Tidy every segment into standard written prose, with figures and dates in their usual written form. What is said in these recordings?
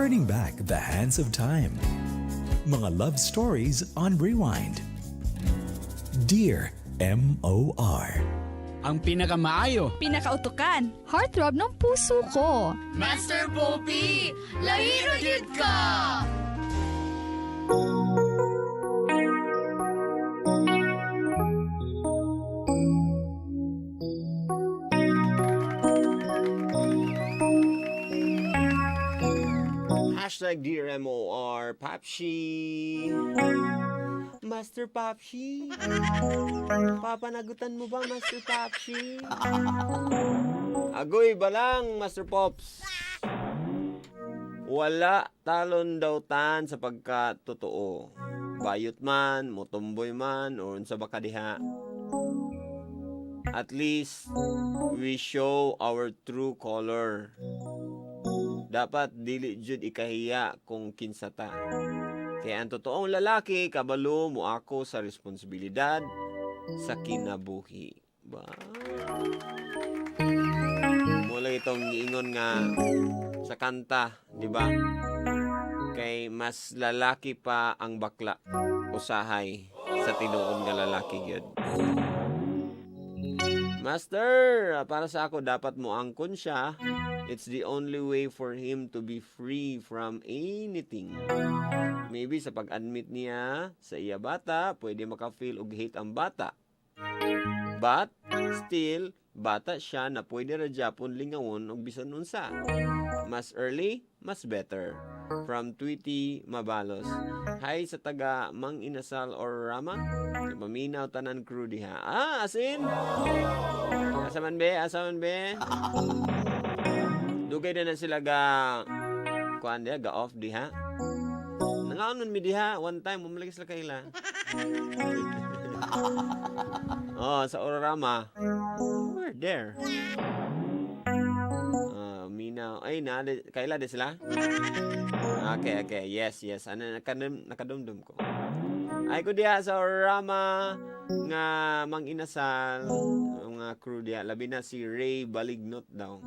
Turning back the hands of time. Mga love stories on rewind. Dear M.O.R. Ang pinakamaayo. Pinakautukan. Heartthrob ng puso ko. Master Poppy, lahiro jud ka! Hashtag Dear MOR Papshi. Master Papshi. Papanagutan mo ba, Master Papshi? Agoy ba lang, Master Pops? Wala talon daw tan sa pagkatotoo. Bayot man, mutumboy man, o sa baka diha. At least, we show our true color. Dapat dili jud ikahiya kung kinsata. Kaya ang totoong lalaki, kabalo mo ako sa responsibilidad sa kinabuhi. Ba? Mula itong giingon nga sa kanta, di ba? Kay mas lalaki pa ang bakla usahay sa tinuod nga lalaki gyud. Master, para sa ako dapat mo angkon siya. It's the only way for him to be free from anything. Maybe sa pag-admit niya sa iya bata, pwede maka-feel og hate ang bata. But, still, bata siya na pwede ra Japon lingawon og bisan unsa. Mas early, mas better. From Tweety Mabalos. Hi sa taga Mang Inasal or Rama. Paminaw tanan crew diha. Asin? Asaman be? Asaman be? Dugay na sila kuan dia ga off diha. Nangaon mi diha one time umalik sila kaila. Sa Ororama. We're there. Minaw ay na kaila de sila. Okay. Yes. Ano nakadumdum ko. Ay ko diha sa Ororama nga Mang Inasal mga crew diha labi na si Ray Balignot daw.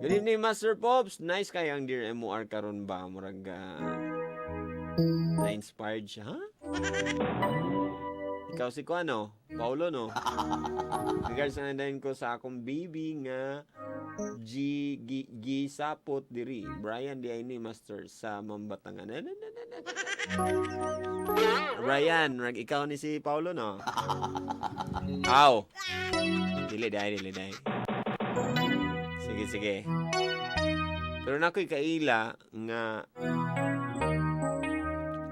Good evening, Master Pops. Nice kayang Dear MOR karon ba? Murag na-inspired siya, ha? Ikaw si Kuano? Paulo, no? Regards na nandahin ko sa akong baby nga Gisapot diri. Brian di ay ni Master sa Mambatangan. Brian, ikaw ni si Paulo, no? Aw! Dili day. Sige. Pero nako'y kaila nga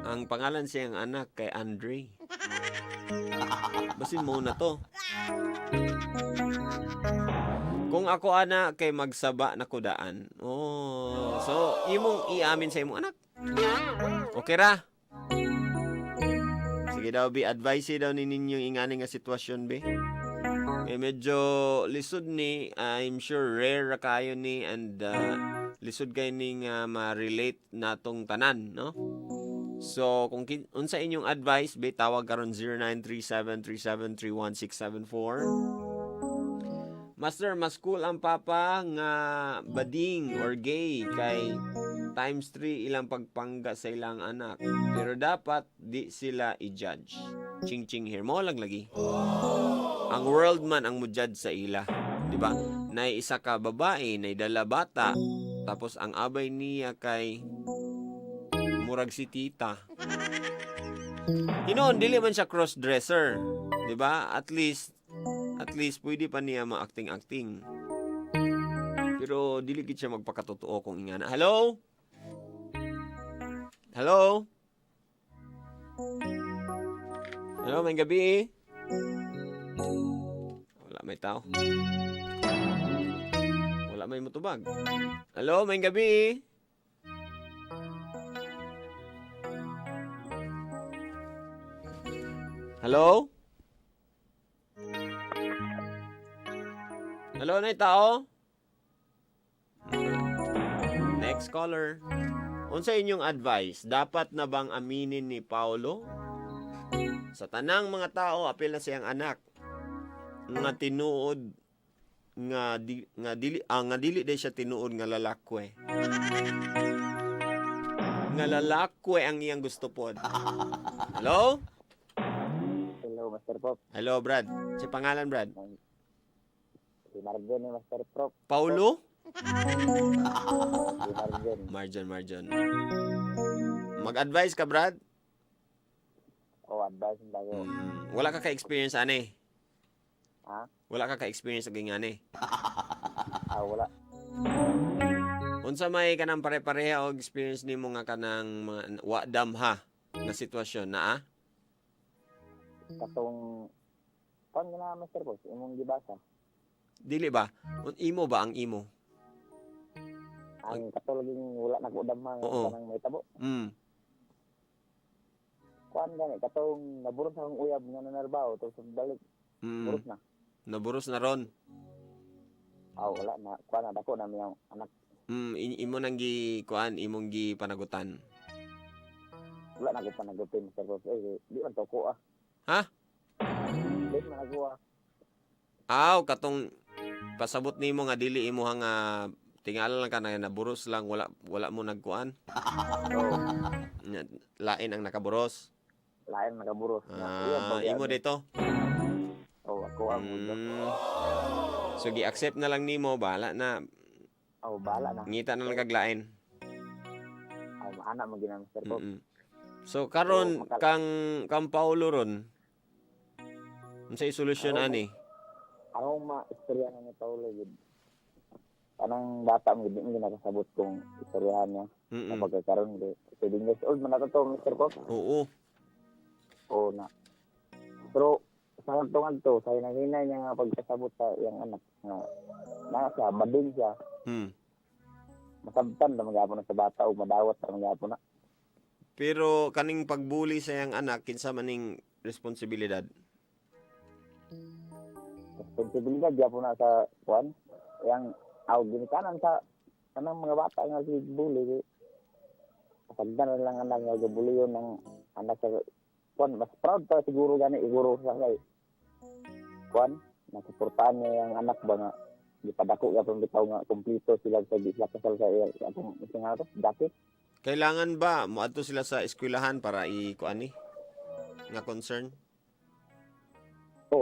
ang pangalan siyang anak kay Andre. Basin mo na to. Kung ako anak kay magsaba na kudaan. So imong iamin sa imong anak. Okay ra? Sige daw, advice daw ni ninyo ingani nga sitwasyon be. Medyo lisod ni, I'm sure rare ra kayo ni and lisod kayo ni nga ma-relate natong tanan, no? So, kung unsa inyong advice, be tawag karon 0937-373-1674. Master, mas cool ang papa nga bading or gay kay times 3 ilang pagpangga sa ilang anak. Pero dapat di sila i-judge. Ching here mo lang lagi. Ang world man ang mujudge sa ila, di ba? Nay isa ka babae, nay dala bata, tapos ang abay niya kay murag si tita. Hinoon dili man siya cross-dresser, di ba? At least pwede pa niya ma-acting. Pero dili gid siya magpakatotoo kung ingana. Hello? Hello, may gabi. Wala may tao. Wala may mutubag. Hello, may gabi. Hello? Hello, may tao? Next caller. Unsa inyong advice? Dapat na bang aminin ni Paulo? Sa tanang mga tao, apil na siyang anak. Nga tinuod nga dili day siya tinuod nga lalakwe. Nga lalakwe ang iyang gusto pod. Hello? Hello, Master Pop. Hello, Brad. Si pangalan, Brad? Si Marjon ni Master Pop. Paulo? Si Marjon. Marjon. Mag-advise ka, Brad? Advice ng bago. Wala ka ka-experience, ane? Ha? Wala ka ka-experience aging ane? Wala. Unsa may kanang pare-pareha o experience nimo nga kanang mga wadam ha na sitwasyon na Katong, paano na Master Pop? Imong gibasa. Dili ba? Imo ba ang imo? Ang katuloging wala nag-udam mga Oo. kanang may tabo. Kuan gani, katong naburos akong uyab nga nanarbaho, tapos balik, buros na. Naburos na ron. Wala na. Kuan na, dako na miyang anak. Imo nang imong gi panagutan. Wala na ko panagutin, Master Pop. Di man toko Ha? Di man nagawa. Katong pasabot nimo nga dili imo nga tingala lang ka na naburos lang wala mo nagkuan. Lain ang nakaburos. Lain nagaburos. Imo dito. Ako ang So gi-accept na lang nimo bahala na. Bala na. Ngita na lang kaglain. Anak mo ginang Master Pop. So karon kang Paulo ron. Unsay solusyon ani? Anong ma-istorya na ni Paulo gid? Anong bata mo gid hindi nakasabot kung istoryahan niya. Kapag karon gid 7 years old man na to Mr. Pop. Oo. Oo na. Pero sa tungod to, sa hinay niya nga pagkasabot sa iyang anak na siya, bading siya. Masabtan na magyapon na sa bata o madawat na magyapon na. Pero kaning pagbuli sa iyang anak kinsa maning responsibilidad? Responsibilidad gyapon na sa kuan. Yang ginikanan sa kanang mga bata nga gibuli. Kasagdan na lang anak nga gibuli yon ng anak sa kuan. Mas proud pa siguro gani iguro sa kay kuan. Nasuportahan niya yung anak ba nga gipadako gyapon bitaw nga kumpleto sila sa kasal sa atong nga to dati. Kailangan ba moadto sila sa eskwelahan para ikuan ni nga concern?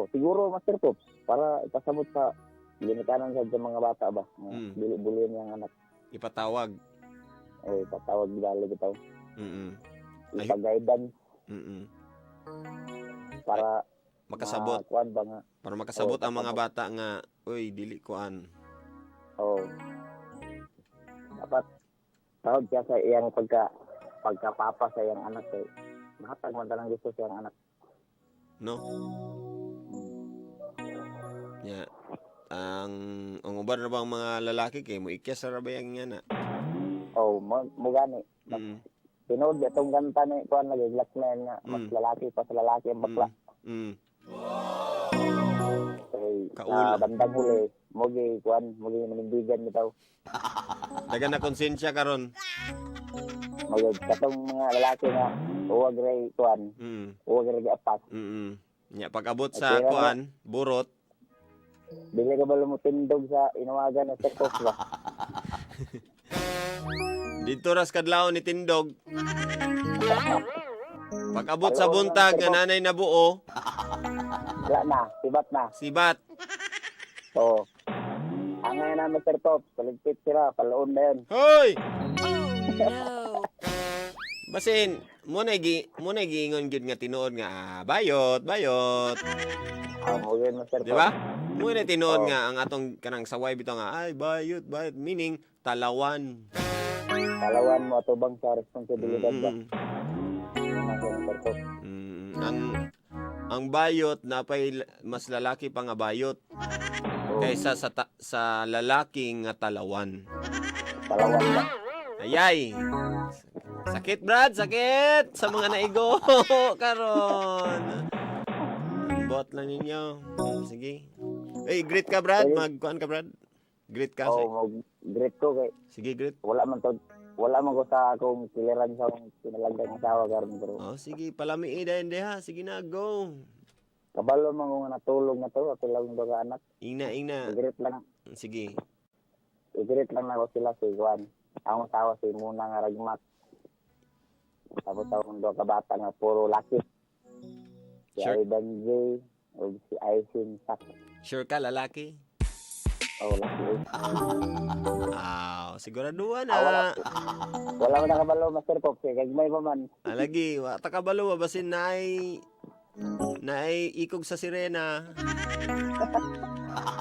Siguro Master Pops para ipasabot sa ginikanan sa mga bata ba. Buli-buli niyang anak. Ipatawag. Ipatawag dali bitaw. Ipag-guidance. Para makasabot. Kuan ba nga. Para makasabot ang mga bata nga, uy, dili kuan. Dapat tawag siya sa iyang pagkapapa sa iyang anak. Mahatag man talang gusto sa iyang anak. No? Yeah. Ang uban na bang mga lalaki kay mo ikyas ra ba yang nga na? Mo gani. Tinood itong ganta ni kuan lagi blackmail nga mas lalaki pa sa lalaki ang bakla. Kaula. Bandang huli, mogi manindigan bitaw. Dagan na konsensya karon. Mogi katong mga lalaki nga uwag ray kuan. Uwag ray apas. Nya pag-abot sa kuan, burot. Dili ka ba lumutindog sa inawagan na sekos ba? Dito ras kadlaw ni tindog. Pag-abot sa buntag nga nanay na buo. Wala na, sibat na. Sibat. Ang ngayon na Mr. Pop, paligpit sila, palaon na yun. Hoy! Basin, muna giingon gyud nga tinuod nga bayot. Mugin Mr. Pop. Di ba? Muna tinuod nga ang atong kanang saway bitaw nga ay bayot, meaning talawan. Talawan mo atubang sa responsibilidad ba? Mr. Pop. Ang bayot napay mas lalaki pa nga bayot kaysa sa lalaki nga talawan. Talawan ba? Ayay. Sakit, Brad, sakit sa mga naigo karon. Bot lang ninyo. Sige. Greet ka, Brad. Magkuan ka, Brad. Greet ka. Greet ko kay. Sige, greet. Wala man ko sa akong clearance sa akong pinalagdag ng asawa karon bro. Sige, palamiin din ha. Sige na, go. Kabalo man kung natulog na to, ako lang yung anak. Ina. Igrit lang. Sige. Igrit lang na ako sila si Juan. Ang asawa si Muna nga ragmat. Tapos akong doon kabata nga puro laki. Si Sure. Aidan J. O si Aisin Sak. Sure ka, lalaki? O laki. Siguraduhan Wala. na. Wala mo na kabalo, Master Pop. Kaya gagmay pa man. Alagi, wata ka balo, basin naay ikog sa sirena.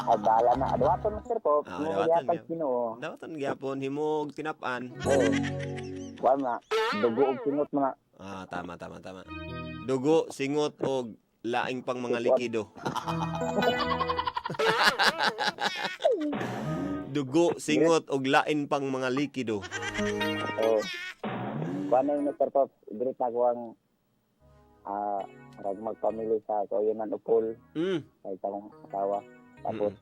Ay, bahala na. Adawaton, Master Pop. Ah, Mo adawaton, yatag yeah. Ginoo. Dawatan gyapon himog tinapan. Oo. Kuwan na. Dugo og singot na. Tama. Dugo, singot og laing pang mga likido. Dugo, singot og lain pang mga likido. Oo. Kuwan na yung Master Pop. Igrit na ko ang magpamili sa Koyonan Upol. Sa isang asawa. Tapos,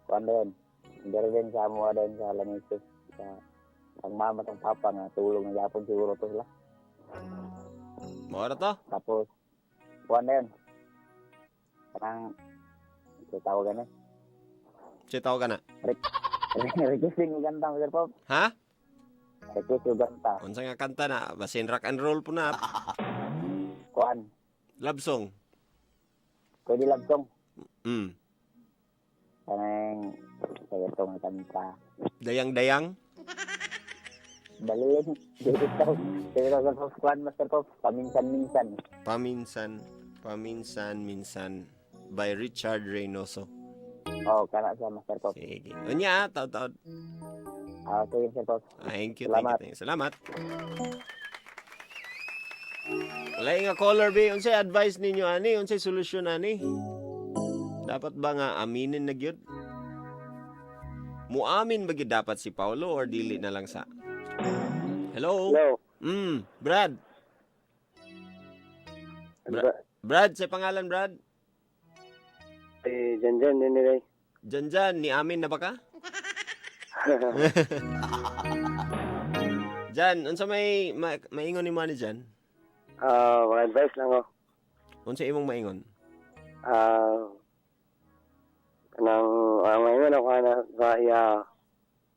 kuwan na yun. Hindi rin sa mga din sa Lamisis. Ang mama at ang papa nga tulong ng Japon siguro to sila. Mao ra to? Tapos, kuwan na yun. Parang, tawagan na. Sitaw ka na. Requesting yung ganta, Mr. Pop. Ha? Request yung ganta. Unsa nga kanta na? Basin rock and roll po na. Kuwan. Love song. Pwede love song. Parang, sa itong kanta. Dayang-dayang. Balin. Dito ito. Dito sa Kuwan, Mr. Pop. Paminsan-minsan. Paminsan-minsan by Richard Reynoso. Kana sa Mr. Pop. Sige. Unya, taud-taud. Sige, Mr. Pop. Thank you. Salamat. Salamat. Wala nga caller be, unsay advice ninyo ani, unsay solusyon ani? Dapat ba nga aminin na gyud? Muamin ba gyud dapat si Paulo or dili na lang sa? Hello? Hello. Brad. Brad, sa pangalan Brad? Janjan, niniray. Janjan, ni amin na ba ka? Jan, unsa may maingon ni mo ni Jan? Mga advice lang ako. Unsa imong maingon? Ngayon ako na sa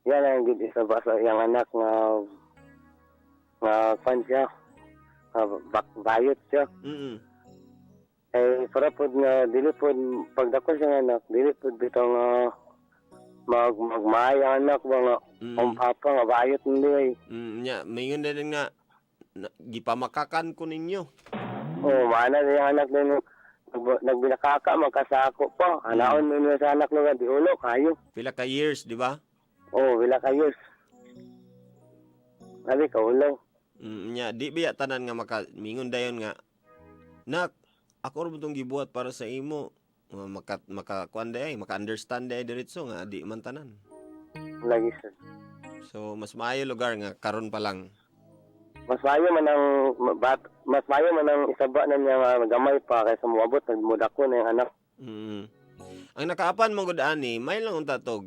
yan ang gid isa ba sa iyang anak nga fan siya. Bayot siya. Para po nga, dili po, pagdako siya anak, dili po dito nga magmahayang anak ba nga, ang papa nga bayot hindi Maingon na rin nga, gipamakakan ko ninyo. Maana na yung anak na nagbinakaka, magkasako pa. Anaon mo sa anak nga, di ulo, kayo. Pila ka years, di ba? Wala kayo. Sabi ka ulo. Di biya tanan nga mingon dayon nga, nak, ako rin itong gibuhat para sa imo. Maka-understand day diretso nga, di man tanan. Lagi sir. So, mas maayo lugar nga, karon pa lang. Mas mayo man ang isaba na niya gamay pa kaysa muabot nagmudako na yung anak. Ang nakaapan mong gudaan may lang tatog.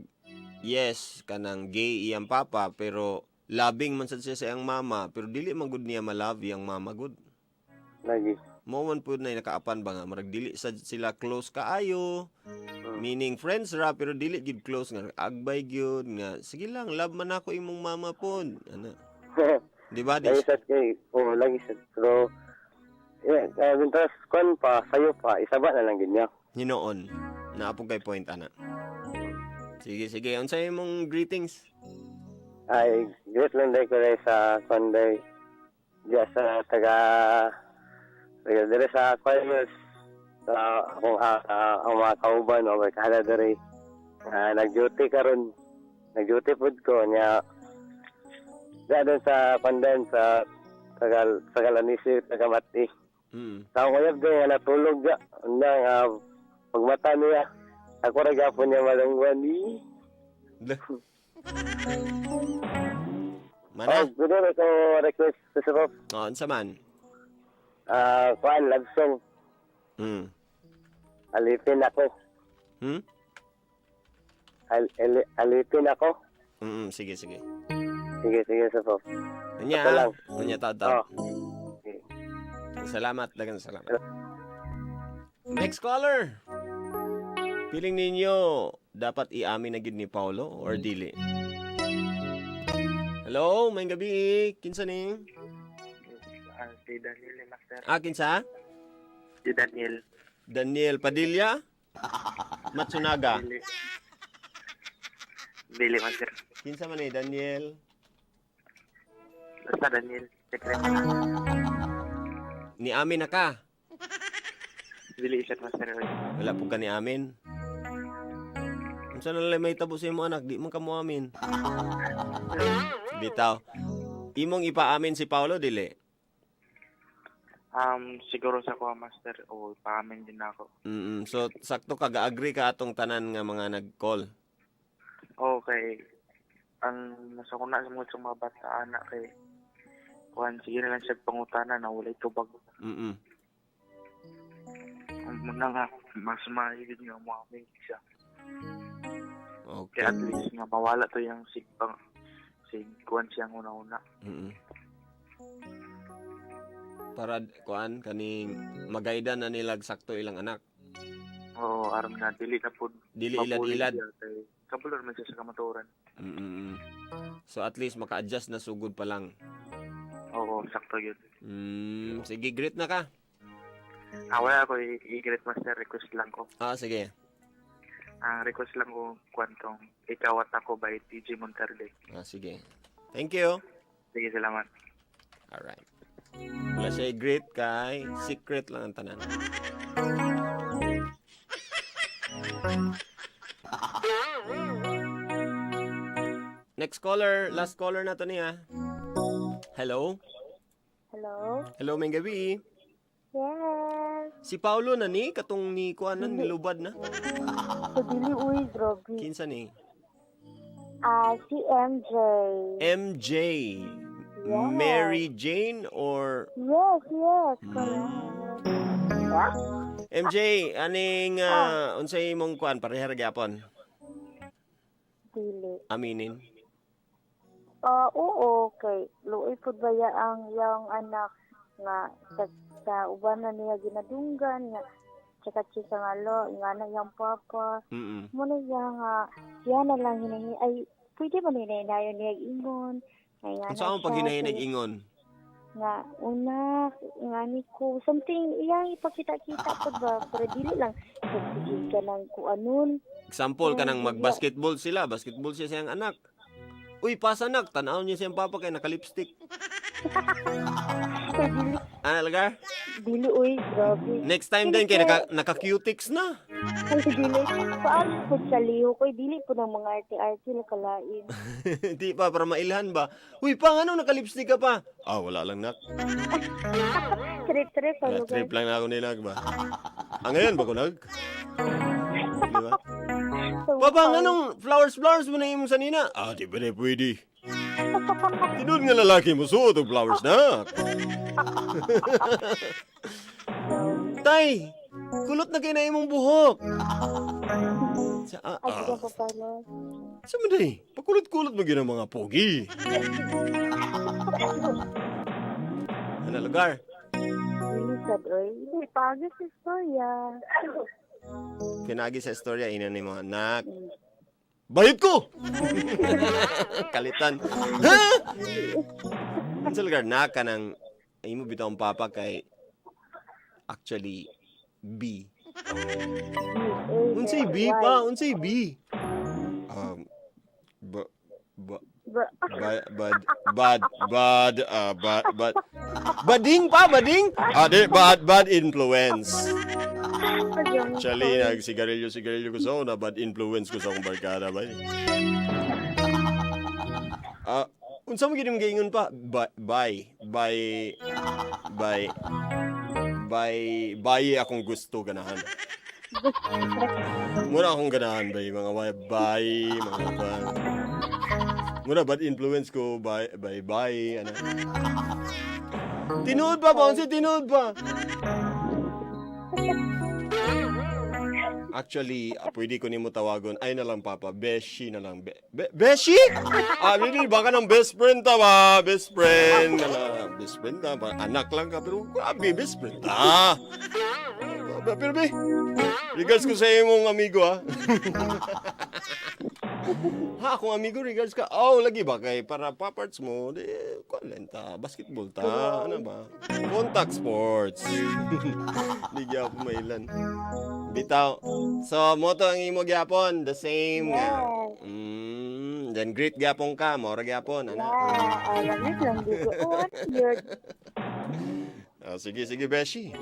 Yes, kanang gay iyang papa, pero loving man sad siya sa iyang mama, pero dili man gud niya malove iyang mama gud. Lagi. Mo man pud na nakaapan ba nga marag dili sad sila close kaayo. Meaning friends ra pero dili gid close nga agbay gyud nga sige lang love man ako imong mama pod. Ana. Di ba? Lagi sad kay. Lagi sad. Pero interest kon pa sayo pa isaba na lang gid niya. Hinoon. Naapog kay point ana. Sige. Unsay imong greetings? Ay, great lang day ko rin sa Sunday. Diya sa dire sa Aquarius. Sa akong mga kauban o kala dire. Nag-duty karon. Nag-duty food ko niya. Diya doon sa Pandan sa Tagalanisi, Tagamati. Sa akong kayab din, natulog diya. Pagmata niya. Ako rin gapon niya malungwan. Mana? Gusto ko request sa Rob. Unsa man? Kuan, love song. Alipin ako. Alipin ako. Sige. Sige, sa Rob. Unya taw. Okay. Salamat, dagan salamat. Next caller. Piling ninyo, dapat iamin na gid ni Paulo or dili? Hello, may gabi. Kinsa ni? Si Daniel, master. Kinsa? Si Daniel. Daniel Padilla? Matsunaga? Dili, master. Kinsa man ni Daniel? Basta Daniel. Secret. Ni amin na ka? Dili, isat, master. Wala po ka ni amin. Unsa na lang may tabo sa imo anak, di man ka mo amin. Bitaw. Imong ipaamin si Paulo dili? Siguro sa ko, master. O, paamin din ako. So sakto ka ga-agree ka atong tanan nga mga nag-call. Okay. Ang nasa ko na sa mga bata, anak kay kuhan, sige na lang siya pangutana na walay tubag. Mm. Ang muna nga, mas mahigit nga mga may siya. Okay. Kaya at least nga mawala to yung kuhan siyang una-una. Para kuan kaning magaydan na nilag sakto ilang anak. Oo, aram na, dili na po. Dili ilad-ilad. Kabulor man siya sa kamaturan. So at least maka-adjust na sugod pa lang. Oo, sakto yun. Sige, greet na ka. Wala ako i-greet, master. Request lang ko. Sige. Ang request lang ko, kwantong Ikaw at Ako by TJ Monterde. Sige. Thank you. Sige, salamat. Alright. Wala siya i-greet kay secret lang ang tanan. Next caller, last caller na to niya. Hello? Hello? Hello, may gabi. Yes. Si Paulo na ni, katong ni kuanan, nilubad na. So, dili, uy, grabe. Kinsa ni? Si MJ. MJ. Yes. Mary Jane or Yes. MJ, aning unsay imong kuan parehar gyapon? Dili. Aminin. Oo, kay luoy pud baya ang yang anak nga sa uban na niya ginadunggan nga tsaka sa nga nga na yang papa. Muna niya nga siya na lang hinahingi ay pwede ba ninayon niya ingon. Ang saan pag hinahinag ingon? Nga una nga ni ko something iyang ipakita-kita pud ba pero dili lang sige ka nang kuanon. Example kanang mag-basketball sila, basketball siya siyang anak. Uy, pasanak, tanaw niya siyang papa kay naka-lipstick. Ano lagar? Dili, uy, grabe. Next time din kay naka-cutics na. Ay, dili. Paano po sa liho ko? Dili po ng mga arte-arte na kalain. Di pa, para mailhan ba? Uy, pang ano, naka-lipstick ka pa? Wala lang nak. Trip-trip, ano ba? Trip lang na ako nilag ba? Ngayon ba ko nag? Di ba? Papa, anong flowers mo na imong sanina? Di ba na pwede? Tinod nga lalaki mo suot ang flowers na. Tay, kulot na kayo na imong buhok. Ay, di ko pala. Sa mo day, pakulot-kulot mo ginang mga pogi. Ano lugar? Dili, sad, oy. Dili, pagod sa istorya. Pinagi sa istorya, ina ni mga anak. Bayad ko! Kalitan. Ha? Sa lugar na ka ng mo bitaw ang papa kay actually B. Unsay B pa? Unsay B? Bading pa, bading? Bad influence. Actually, nagsigarilyo ko sa una, bad influence ko sa akong barkada ba? Unsa mo gining gaingon pa? Bye akong gusto ganahan. Mura akong ganahan ba mga bye mga pa. Mura bad influence ko bye ano. Tinuod pa ba? Unsa tinuod pa? Actually, pwede ko nimo tawagon. Ay na lang, Papa. Beshi na lang. Beshi? Really? Baka ng best friend ta ba? Best friend. Best friend ta ba? Anak lang ka. Pero grabe, best friend ta. Pero be, regards ko sa imong amigo ha. Ha, kung amigo regards ka, lagi ba kay para paparts mo, di, kuan lang ta, basketball ta, ano ba? Contact sports. Di gyapon mailan. Bitaw. So, mo to ang imo gyapon, the same nga. Then great gyapon ka, mo ra gyapon, ana. Lamig lang dito. Yun. Sige, Beshi.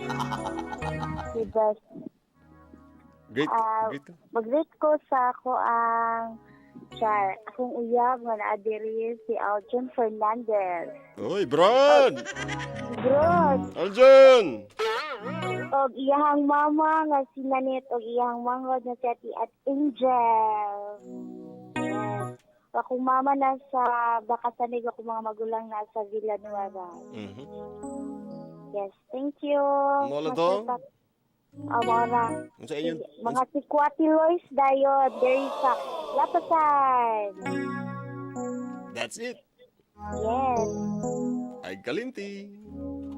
Diba? Great ka. Mag-rate ko sa ako ang Char. Akong uyab nga naadiri si Aljon Fernandez. Oy, Brad! Bro, Aljon! og iyahang mama nga si Nanit og iyahang mangod nga si Ati at Angel. Yes. Akong mama nasa Bakasanig, akong mga magulang nasa Villanueva. Yes, thank you. Molo to? Amora. Unsa inyo? Mga si Kwati Lois dayon, there sa Lapasan. That's it. Yes. Ay kalimti.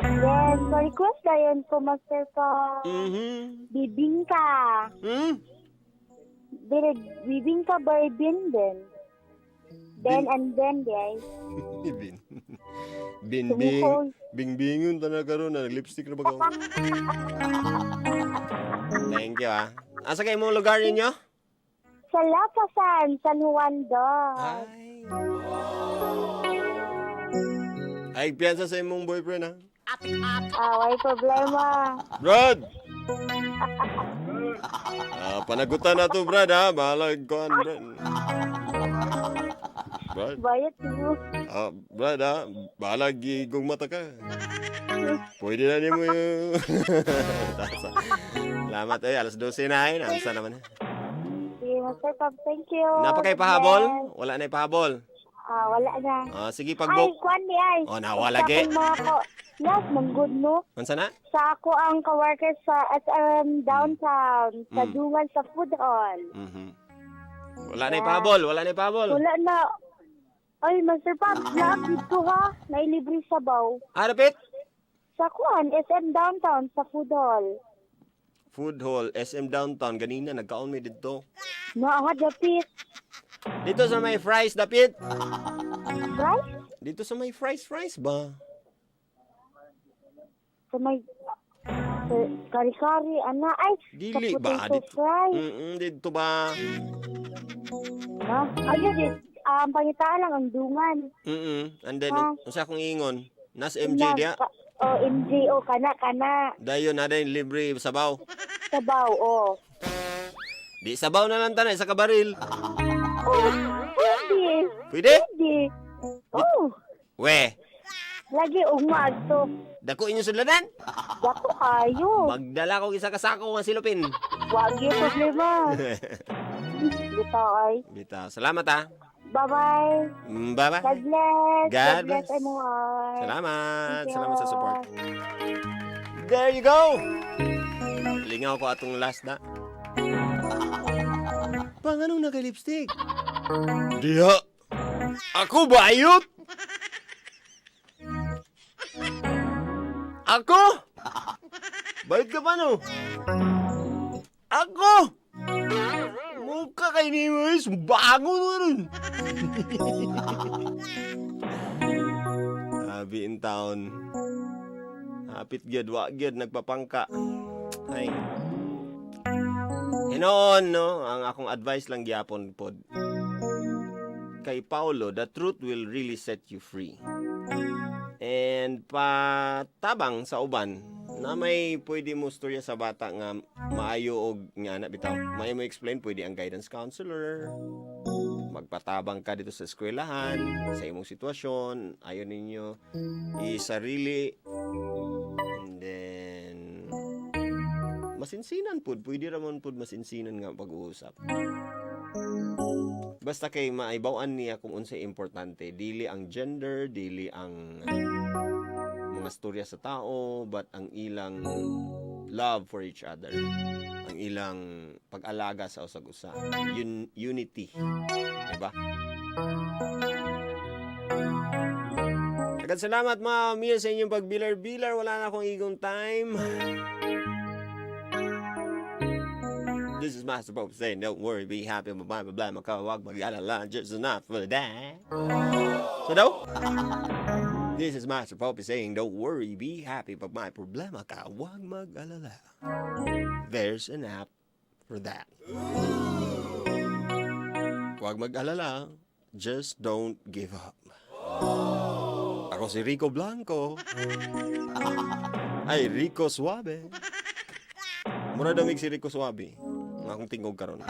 Yes, request dayon ko master pa. Bibingka. Bibingka barbin din. Then and then, guys. Bingbingon ta na karon na lipstick na bagaw. Thank you ah. Asa kay imong lugar ninyo? Sa Lapasan, San Juan do. Ay piyansa sa imong boyfriend ha. May problema. Brad! Panagutan na to, Brad, ha? Bahala ko, Brad. Brad? Bayat mo. Brad, ha? Bahala, gigong mata ka. Pwede na niyo mo yung... Salamat, alas 12 na, Nasa naman, Sige, Master Pop, thank you. Napakay pahabol? Wala na pahabol? Wala na. Sige, Ay, pag-book. kwan di ay. Nawala, ge? Yes, manggod no. Mansa na? Sa ako ang kaworker sa SM Downtown, sa Dungan sa Food Hall. Wala na pahabol, Wala na. Ay, Master Pop, dito ha. Nailibre sa baw. Repit? Sa kwan, SM Downtown, sa Food Hall. Food Hall, SM Downtown. Ganina, nagkaon may dito. Naangad dapit. Dito sa may fries, dapit. Fries? Dito sa may fries ba? Sa may kari-kari, ana. Ay, Dili sa ba? potato fries. Dito ba? Ayun, ang pangitaan lang ang dungan. And then, unsa akong ingon? Nas MJ dia? MJ, kana. Dayon na din, libre sabaw. Sabaw, Di sabaw na lang tanay sa kabaril. Pwede. Pwede? We, Lagi umag to. dako inyo sulanan? Dako kayo. Magdala ko isa kasako nga silupin. Wag yung problema. Bitaw ay. Bita, salamat ha. Bye-bye. Bye-bye. God bless. God bless. everyone. Salamat. Thank you. Salamat sa support. There you go. Lingaw ko atong last na. Panganong naka-lipstick? Diha. Ako ba ayot? Ako? Bayad ka pa no? Ako? Mukha kay ni Mois, bago na rin. Habi in town. Hapit gyud, wa gyud nagpapangka. Ay. Hinoon, no? Ang akong advice lang gyapon pod. Kay Paulo, the truth will really set you free. And patabang sa uban na may pwede mo storya sa bata nga maayo og nga na bitaw. May mo explain pwede ang guidance counselor. Magpatabang ka dito sa eskwelahan sa imong sitwasyon, ayon ninyo isarili. And then masinsinan pud, pwede ramon pud masinsinan nga pag-uusap. Basta kay maibawaan niya kung unsay importante, dili ang gender, dili ang mga storya sa tao, but ang ilang love for each other, ang ilang pag-alaga sa usag-usa, unity, diba? Agad salamat mga Mia sa inyong pagbilar-bilar, wala na akong igong time. This is Master Pope saying, don't worry, be happy, blah, blah, blah, makawag, mag-alala, just enough for that. So, no? This is Master Pope saying, don't worry, be happy, pag may problema ka, wag mag-alala. There's an app for that. Wag mag-alala, just don't give up. Ako si Rico Blanco. Ay, Rico Suave. Mura damig si Rico Suave. Akong tingog karon.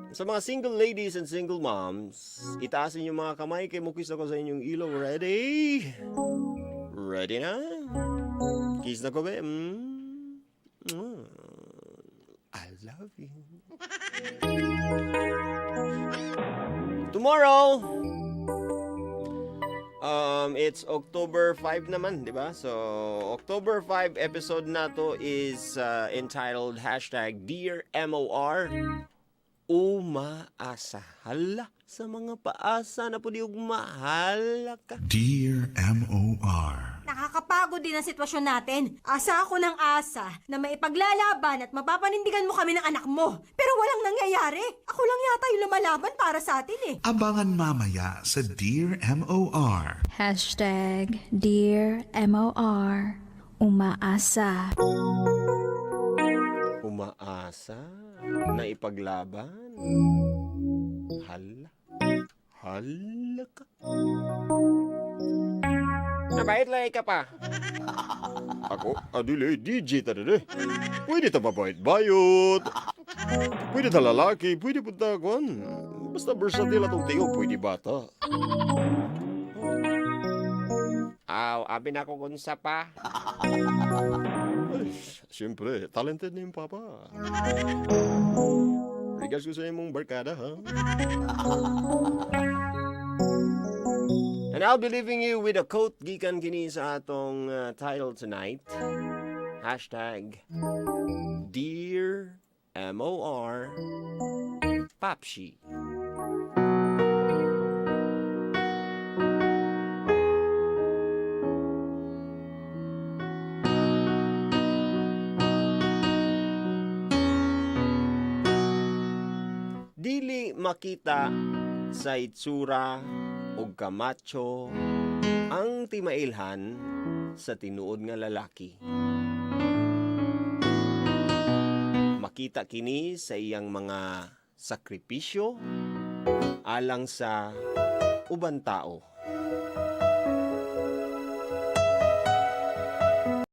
Sa mga single ladies and single moms, itaasin yung mga kamay kay mukis ako sa inyong ilong. Ready? Ready na? Kiss na ko ba? I love you. Tomorrow, it's October 5 naman, di ba? So, October 5 episode na to is entitled #Dear MOR. Umaasa. Hala, sa mga paasa na po di ugmahala ka. Dear M.O.R. Nakakapagod din ang sitwasyon natin. Asa ako ng asa na maipaglalaban at mapapanindigan mo kami ng anak mo. Pero walang nangyayari. Ako lang yata yung lumalaban para sa atin eh. Abangan mamaya sa Dear M.O.R. Dear MOR. Umaasa. Umaasa na ipaglaban. Hala. Hala ka. Nabait-lay ka pa. Ako, adili, DJ talaga. Pwede ta mabait-bayot. Pwede ta lalaki, pwede punta kwan. Basta versatile atong tiyo, pwede bata. Aw, abi na ko kunsa pa. Ay, siyempre, talented na yung papa. Regards ko sa imong barkada, ha? And I'll be leaving you with a quote gikan kini sa atong title tonight. #Dear MOR Papshi. Dili makita sa itsura o kamacho ang timailhan sa tinuod nga lalaki. Makita kini sa iyang mga sakripisyo alang sa uban tao.